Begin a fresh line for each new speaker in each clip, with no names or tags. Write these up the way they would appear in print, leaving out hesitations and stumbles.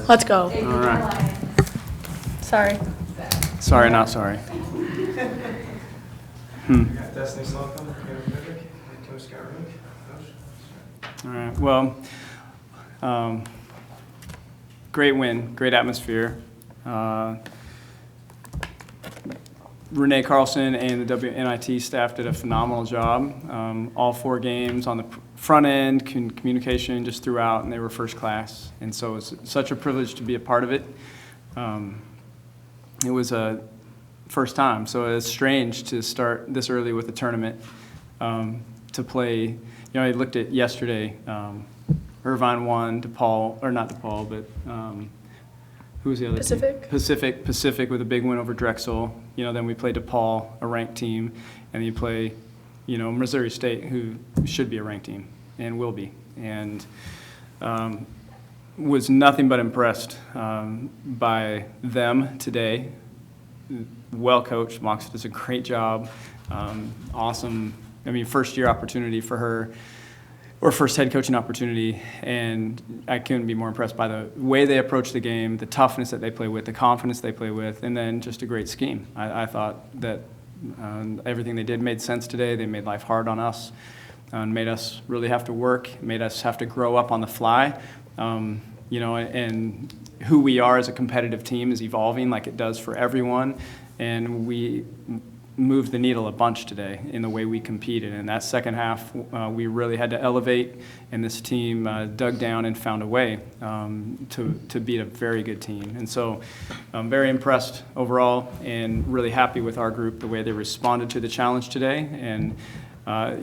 Let's go.
All right.
Sorry.
Sorry, not sorry.
Destiny Slocum, Coach Scott Rink.
All right. Well, great win, great atmosphere. Renee Carlson and the WNIT staff did a phenomenal job. All 4 games on the front end, communication just throughout, and they were first class. And so it's such a privilege to be a part of it. It was a first time, so it's strange to start this early with a tournament to play. You know, I looked at yesterday. Irvine won, DePaul, or not DePaul, but who was the other
Pacific?
team? Pacific with a big win over Drexel. You know, then we play DePaul, a ranked team, and then you play, you know, Missouri State, who should be a ranked team and will be. And was nothing but impressed by them today. Well coached. Mox does a great job. Awesome. I mean, first year opportunity for her, or first head coaching opportunity, and I couldn't be more impressed by the way they approach the game, the toughness that they play with, the confidence they play with, and then just a great scheme. I thought that everything they did made sense today. They made life hard on us, and made us really have to work, made us have to grow up on the fly. You know, and who we are as a competitive team is evolving like it does for everyone, and we moved the needle a bunch today in the way we competed. In that second half, we really had to elevate, and this team dug down and found a way to beat a very good team. And so I'm very impressed overall and really happy with our group, the way they responded to the challenge today. And,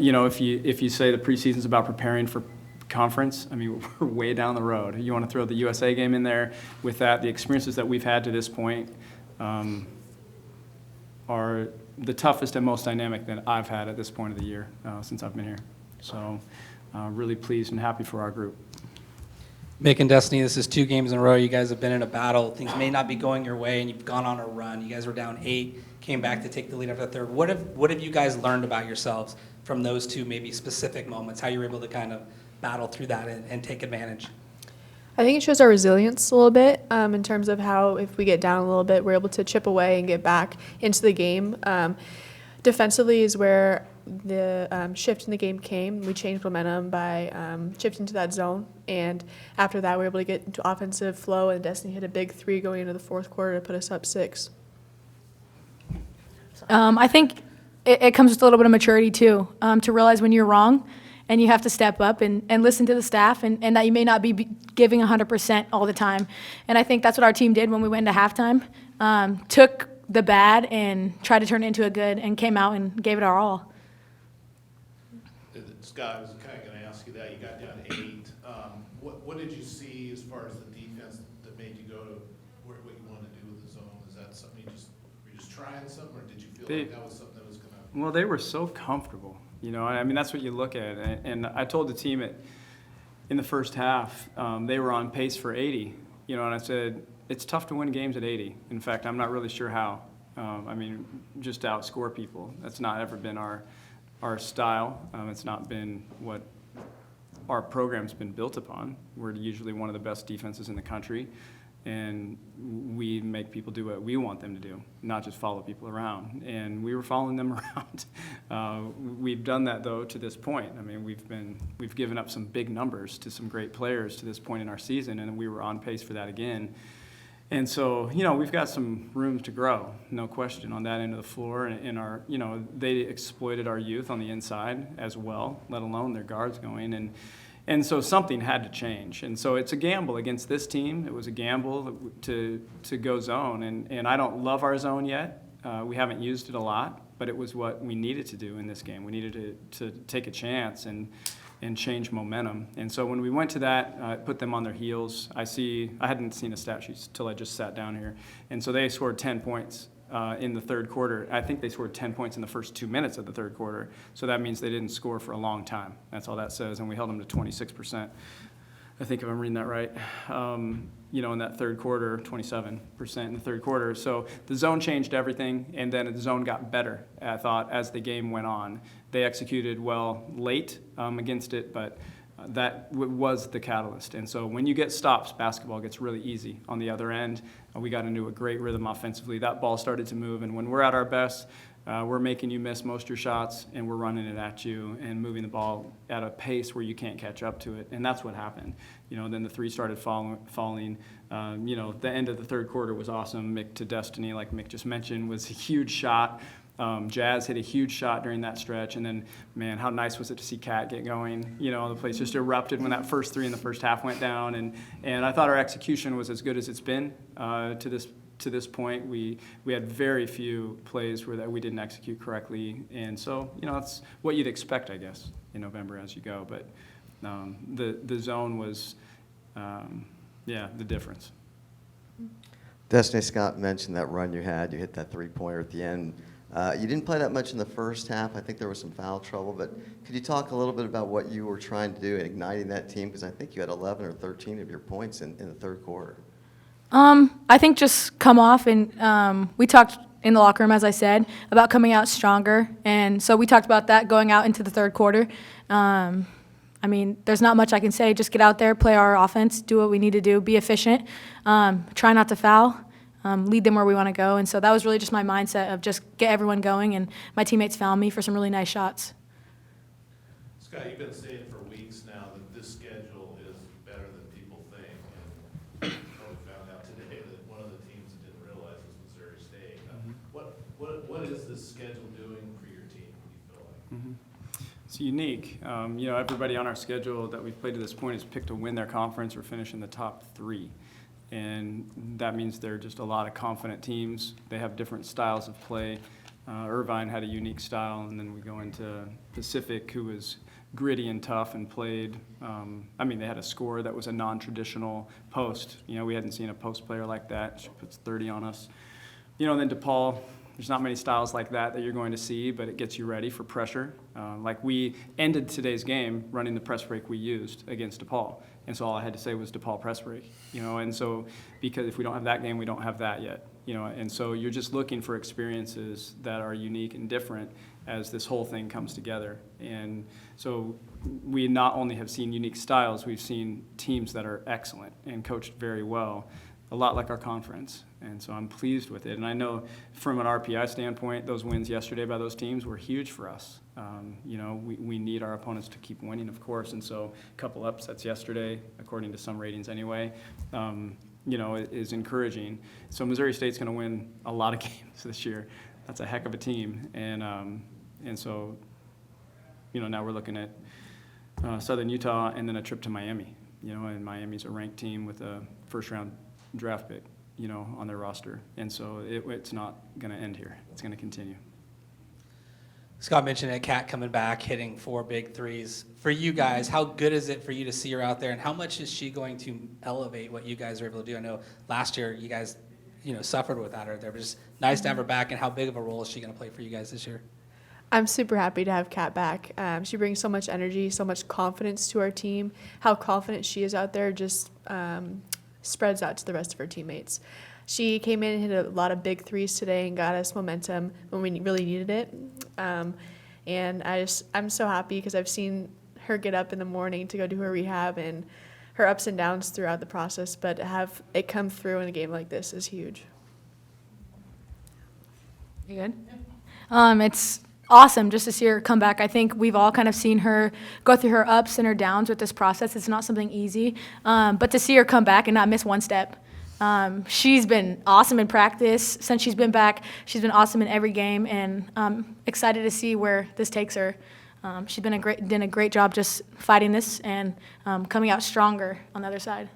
you know, if you say the preseason's about preparing for conference, I mean, we're way down the road. You want to throw the USA game in there with that. The experiences that we've had to this point are the toughest and most dynamic that I've had at this point of the year since I've been here. So really pleased and happy for our group.
Mick and Destiny, this is 2 games in a row. You guys have been in a battle. Things may not be going your way, and you've gone on a run. You guys were down 8, came back to take the lead after the third. What have you guys learned about yourselves from those 2 maybe specific moments, how you were able to kind of battle through that and take advantage?
I think it shows our resilience a little bit in terms of how if we get down a little bit, we're able to chip away and get back into the game. Defensively is where the shift in the game came. We changed momentum by shifting to that zone, and after that we were able to get into offensive flow, and Destiny hit a big 3 going into the fourth quarter to put us up 6.
I think it comes with a little bit of maturity too, to realize when you're wrong and you have to step up and listen to the staff, and that you may not be giving 100% all the time. And I think that's what our team did when we went into halftime. Took the bad and tried to turn it into a good, and came out and gave it our all.
Scott, I was kind of going to ask you that. You got down 8. What did you see as far as the defense that made you go to what you wanted to do with the zone? Is that something were you just trying something, or did you feel like that was something that was going to?
Well, they were so comfortable. You know, I mean, that's what you look at. And I told the team in the first half, they were on pace for 80. You know, and I said, it's tough to win games at 80. In fact, I'm not really sure how. I mean, just to outscore people. That's not ever been our style. It's not been what our program's been built upon. We're usually one of the best defenses in the country, and we make people do what we want them to do, not just follow people around. And we were following them around. We've done that, though, to this point. I mean, we've given up some big numbers to some great players to this point in our season, and we were on pace for that again. And so, you know, we've got some room to grow, no question, on that end of the floor. And our, you know, they exploited our youth on the inside as well, let alone their guards going. And so something had to change. And so it's a gamble against this team. It was a gamble to go zone. And I don't love our zone yet. We haven't used it a lot, but it was what we needed to do in this game. We needed to take a chance and change momentum. And so when we went to that, it put them on their heels. I hadn't seen a stat sheet till I just sat down here. And so they scored 10 points in the third quarter. I think they scored 10 points in the first 2 minutes of the third quarter. So that means they didn't score for a long time. That's all that says. And we held them to 26%. I think if I'm reading that right. You know, in that third quarter, 27% in the third quarter. So the zone changed everything, and then the zone got better, I thought, as the game went on. They executed well late against it, but was the catalyst. And so when you get stops, basketball gets really easy on the other end. We got into a great rhythm offensively. That ball started to move, and when we're at our best, we're making you miss most of your shots, and we're running it at you and moving the ball at a pace where you can't catch up to it. And that's what happened. Then the three started falling. The end of the third quarter was awesome. Mick to Destiny, like Mick just mentioned, was a huge shot. Jazz hit a huge shot during that stretch, and then, man, how nice was it to see Kat get going? The place just erupted when that first three in the first half went down, and I thought our execution was as good as it's been to this point. We had very few plays where that we didn't execute correctly, and so that's what you'd expect, I guess, in November as you go. But the zone was, the difference.
Destiny, Scott mentioned that run you had. You hit that three-pointer at the end. You didn't play that much in the first half. I think there was some foul trouble, but could you talk a little bit about what you were trying to do in igniting that team? Because I think you had 11 or 13 of your points in the third quarter.
I think just come off, and we talked in the locker room, as I said, about coming out stronger, and so we talked about that going out into the third quarter. There's not much I can say. Just get out there, play our offense, do what we need to do, be efficient, try not to foul. Lead them where we want to go. And so that was really just my mindset of just get everyone going, and my teammates found me for some really nice shots.
Scott, you've been saying for weeks now that this schedule is better than people think, and we found out today that one of the teams that didn't realize was Missouri State. What is this schedule doing for your team, do you feel like?
Mm-hmm. It's unique. Everybody on our schedule that we've played to this point has picked to win their conference or finish in the top three. And that means they're just a lot of confident teams. They have different styles of play. Irvine had a unique style, and then we go into Pacific, who was gritty and tough and played. They had a scorer that was a non-traditional post. We hadn't seen a post player like that. She puts 30 on us. Then DePaul, there's not many styles like that you're going to see, but it gets you ready for pressure. Like we ended today's game running the press break we used against DePaul. And so all I had to say was DePaul press break, and so because if we don't have that game, we don't have that yet, and so you're just looking for experiences that are unique and different as this whole thing comes together. And so we not only have seen unique styles, we've seen teams that are excellent and coached very well, a lot like our conference. And so I'm pleased with it. And I know from an RPI standpoint, those wins yesterday by those teams were huge for us. We need our opponents to keep winning, of course. And so a couple upsets yesterday, according to some ratings anyway, is encouraging. So Missouri State's going to win a lot of games this year. That's a heck of a team. And so, now we're looking at Southern Utah and then a trip to Miami. And Miami's a ranked team with a first-round draft pick, on their roster. And so it's not going to end here. It's going to continue.
Scott mentioned it, Kat coming back, hitting 4 big threes. For you guys, how good is it for you to see her out there, and how much is she going to elevate what you guys are able to do? I know last year you guys, suffered without her. It was nice to have her back, and how big of a role is she going to play for you guys this year?
I'm super happy to have Kat back. She brings so much energy, so much confidence to our team. How confident she is out there just spreads out to the rest of her teammates. She came in and hit a lot of big threes today and got us momentum when we really needed it. And I'm so happy because I've seen her get up in the morning to go do her rehab and her ups and downs throughout the process, but to have it come through in a game like this is huge.
You good? It's awesome just to see her come back. I think we've all kind of seen her go through her ups and her downs with this process. It's not something easy, but to see her come back and not miss one step. She's been awesome in practice since she's been back. She's been awesome in every game, and I'm excited to see where this takes her. She's done a great job just fighting this and coming out stronger on the other side.